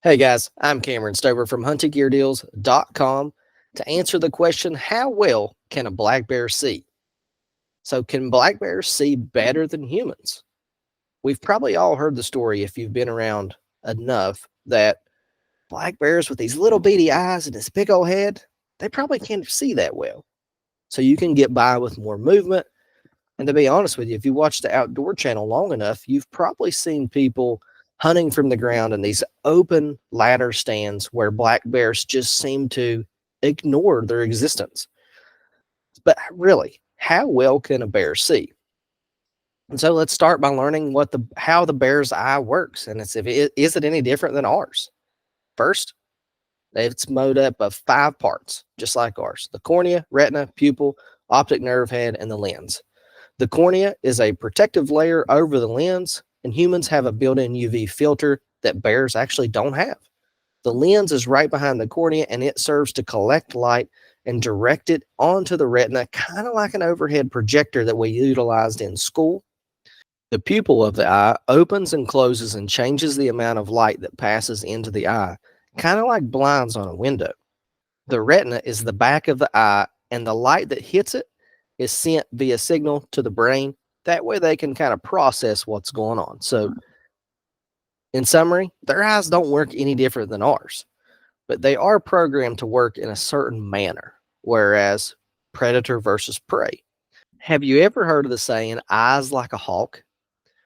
Hey guys, I'm Cameron Stover from huntinggeardeals.com to answer the question, how well can a black bear see? So can black bears see better than humans? We've probably all heard the story if you've been around enough that black bears with these little beady eyes and this big old head, they probably can't see that well. So you can get by with more movement. And to be honest with you, if you watch the outdoor channel long enough, you've probably seen people hunting from the ground in these open ladder stands where black bears just seem to ignore their existence. But really, how well can a bear see? And so let's start by learning what the how the bear's eye works, and it's if it is it any different than ours. First, it's made up of 5 parts, just like ours: the cornea, retina, pupil, optic nerve head, and the lens. The cornea is a protective layer over the lens, and humans have a built-in UV filter that bears actually don't have. The lens is right behind the cornea, and it serves to collect light and direct it onto the retina, kind of like an overhead projector that we utilized in school. The pupil of the eye opens and closes and changes the amount of light that passes into the eye, kind of like blinds on a window. The retina is the back of the eye, and the light that hits it is sent via signal to the brain. That way they can kind of process what's going on. So, in summary, their eyes don't work any different than ours, but they are programmed to work in a certain manner, whereas predator versus prey. Have you ever heard of the saying, eyes like a hawk?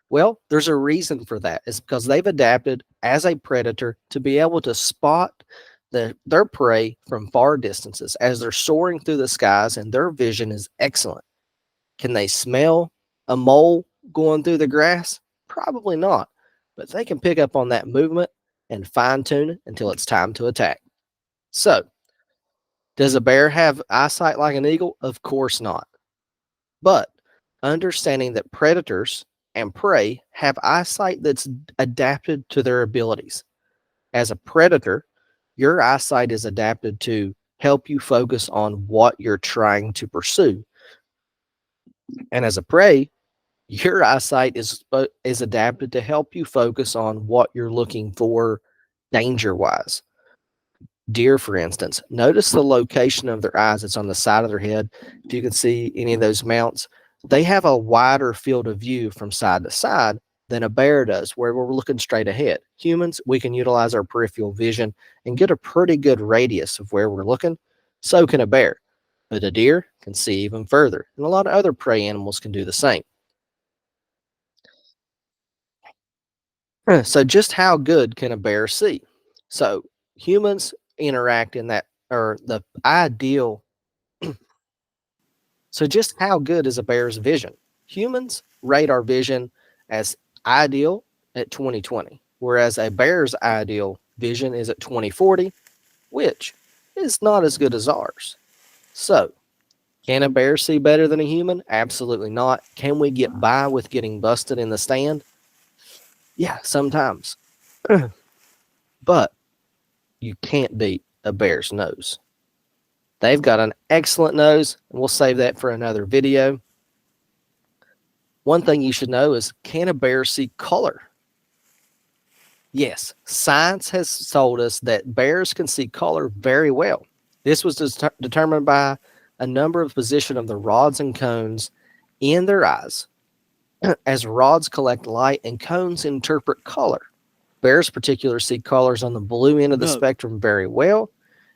Well, there's a reason for that. It's because they've adapted as a predator to be able to spot their prey from far distances as they're soaring through the skies, and their vision is excellent. Can they smell a mole going through the grass? Probably not, but they can pick up on that movement and fine tune it until it's time to attack. So, does a bear have eyesight like an eagle? Of course not. But understanding that predators and prey have eyesight that's adapted to their abilities. As a predator, your eyesight is adapted to help you focus on what you're trying to pursue. And as a prey, your eyesight is adapted to help you focus on what you're looking for danger wise. Deer, for instance, notice the location of their eyes. It's on the side of their head. If you can see any of those mounts, they have a wider field of view from side to side than a bear does, where we're looking straight ahead. Humans, we can utilize our peripheral vision and get a pretty good radius of where we're looking. So can a bear, but a deer can see even further, and a lot of other prey animals can do the same. So, just how good can a bear see? So, humans interact in that, or the ideal. So, just how good is a bear's vision? Humans rate our vision as ideal at 20/20, whereas a bear's ideal vision is at 20/40, which is not as good as ours. So, can a bear see better than a human? Absolutely not. Can we get by with getting busted in the stand? Yeah, sometimes. But you can't beat a bear's nose. They've got an excellent nose, and we'll save that for another video. One thing you should know is, can a bear see color? Yes, science has told us that bears can see color very well. This was determined by a number of position of the rods and cones in their eyes. As rods collect light and cones interpret color. Bears particularly see colors on the blue end of the spectrum very well,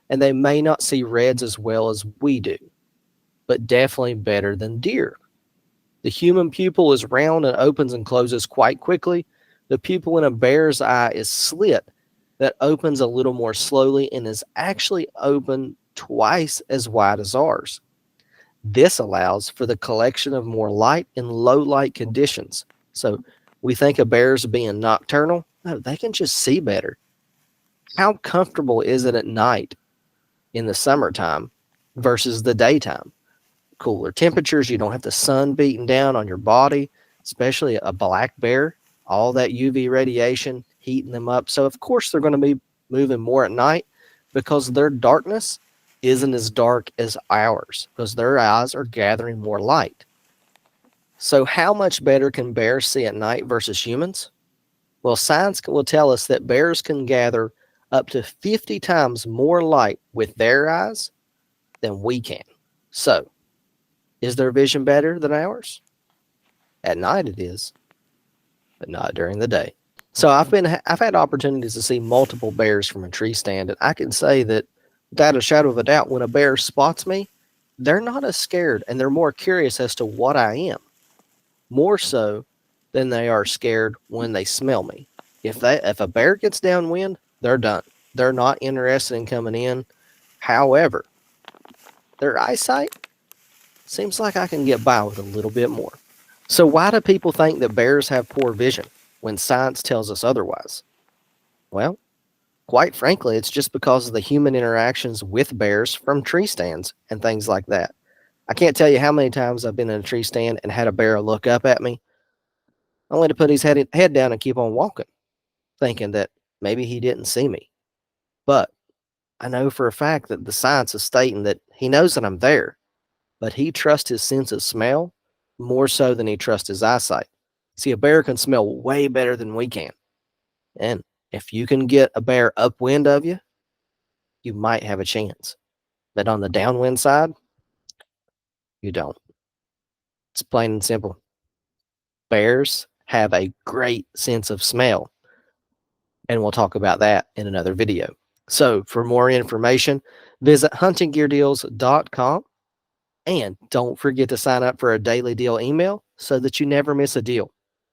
and they may not see reds as well as we do, but definitely better than deer. The human pupil is round and opens and closes quite quickly. The pupil in a bear's eye is slit that opens a little more slowly and is actually open twice as wide as ours. This allows for the collection of more light in low light conditions. So we think of bears being nocturnal. No, they can just see better. How comfortable is it at night in the summertime versus the daytime? Cooler temperatures, you don't have the sun beating down on your body, especially a black bear, all that UV radiation heating them up. So of course they're going to be moving more at night because their darkness isn't as dark as ours, because their eyes are gathering more light. So how much better can bears see at night versus humans? Well, science will tell us that bears can gather up to 50 times more light with their eyes than we can. So, is their vision better than ours? At night it is, but not during the day. So I've had opportunities to see multiple bears from a tree stand, and I can say that without a shadow of a doubt, when a bear spots me, they're not as scared and they're more curious as to what I am, more so than they are scared when they smell me. If a bear gets downwind, they're done. They're not interested in coming in. However, their eyesight seems like I can get by with a little bit more. So why do people think that bears have poor vision when science tells us otherwise? Well, quite frankly, it's just because of the human interactions with bears from tree stands and things like that. I can't tell you how many times I've been in a tree stand and had a bear look up at me, only to put his head down and keep on walking, thinking that maybe he didn't see me. But I know for a fact that the science is stating that he knows that I'm there, but he trusts his sense of smell more so than he trusts his eyesight. See, a bear can smell way better than we can. And if you can get a bear upwind of you, you might have a chance. But on the downwind side, you don't. It's plain and simple. Bears have a great sense of smell, and we'll talk about that in another video. So, for more information, visit huntinggeardeals.com, and don't forget to sign up for a daily deal email so that you never miss a deal.